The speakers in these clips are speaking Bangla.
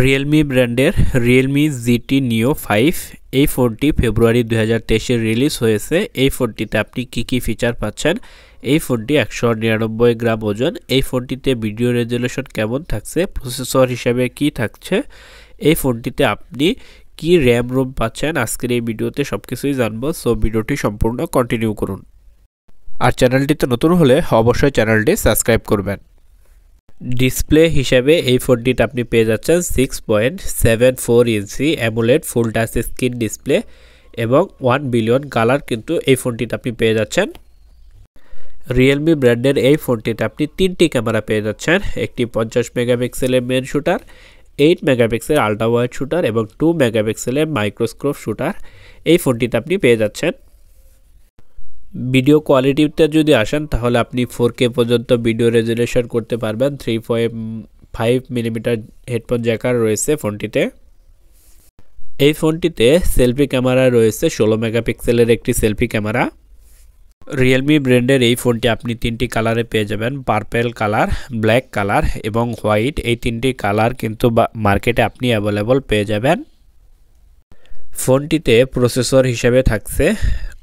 Realme ব্র্যান্ডের Realme GT Neo 5 এই ফোনটি ফেব্রুয়ারি 2023 এ রিলিজ হয়েছে। এই ফোনটিতে আপনি কি ফিচার পাচ্ছেন? এই ফোনটি 199 গ্রাম ওজন। এই ফোনটিতে ভিডিও রেজোলিউশন কেমন থাকছে, প্রসেসর হিসেবে কি থাকছে, এই ফোনটিতে আপনি কি RAM ROM পাচ্ছেন, আজকের এই ভিডিওতে সবকিছুই জানবো। সো ভিডিওটি সম্পূর্ণ কন্টিনিউ করুন। আর চ্যানেলটিতে নতুন হলে অবশ্যই চ্যানেলটি সাবস্ক্রাইব করবেন। ডিসপ্লে হিসাবে এই ফোনটিতে আপনি পেয়ে যাচ্ছেন 6.74 ইঞ্চি অ্যামোলেড ফুল টাচ স্ক্রিন ডিসপ্লে এবং 1 বিলিয়ন কালার কিন্তু এই ফোনটিতে আপনি পেয়ে যাচ্ছেন। রিয়েলমি ব্র্যান্ডের এই ফোনটিতে আপনি 3টি ক্যামেরা পেয়ে যাচ্ছেন, একটি 50 মেগাপিক্সেলের main shooter, 8 megapixel ultra wide shooter এবং 2 মেগাপিক্সেলের মাইক্রোস্কোপ শুটার এই ফোনটিতে আপনি পেয়ে যাচ্ছেন। ভিডিও কোয়ালিটিতে যদি আসেন তাহলে আপনি 4K পর্যন্ত ভিডিও রেজোলিউশন করতে পারবেন। 3.5 মিলিমিটার হেডফোন জ্যাকার রয়েছে ফোনটিতে। এই ফোনটিতে সেলফি ক্যামেরা রয়েছে 16 মেগাপিক্সেলের একটি সেলফি ক্যামেরা। রিয়েলমি ব্র্যান্ডের এই ফোনটি আপনি 3টি কালারে পেয়ে যাবেন, পার্পল কালার, ব্ল্যাক কালার এবং হোয়াইট। এই 3টি কালার কিন্তু মার্কেটে আপনি অ্যাভেলেবল পেয়ে যাবেন। ফোনটিতে প্রসেসর হিসেবে থাকছে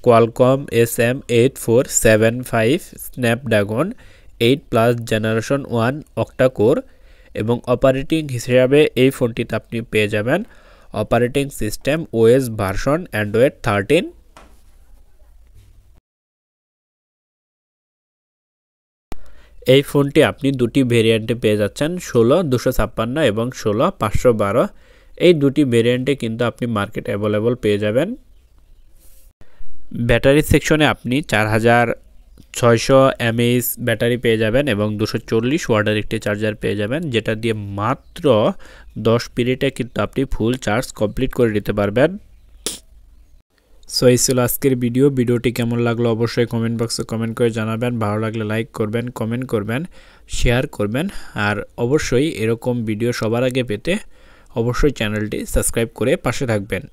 Qualcomm SM8475 Snapdragon 8+ generation 1 octa core এবং অপারেটিং হিসেবে এই ফোনটিতে আপনি পেয়ে যাবেন operating system OS version Android 13। এই ফোনটি আপনি দুটি ভেরিয়েন্টে পেয়ে যাচ্ছেন, 16256 এবং 16512। এই দুটি ভেরিয়েন্টে কিন্তু আপনি মার্কেট অ্যাভেলেবল পেয়ে যাবেন। ব্যাটারি সেকশনে আপনি 4600 mAh ব্যাটারি পেয়ে যাবেন এবং 240 ওয়াটের একটি চার্জার পেয়ে যাবেন, যেটা দিয়ে মাত্র 10 মিনিটে কিন্তু আপনি ফুল চার্জ কমপ্লিট করে নিতে পারবেন। সো এই ছিল আজকের ভিডিওটি কেমন লাগলো অবশ্যই কমেন্ট বক্সে কমেন্ট করে জানাবেন। ভালো লাগলে লাইক করবেন, কমেন্ট করবেন, শেয়ার করবেন আর অবশ্যই এরকম ভিডিও সবার আগে পেতে অবশ্যই চ্যানেলটি সাবস্ক্রাইব করে পাশে থাকবেন।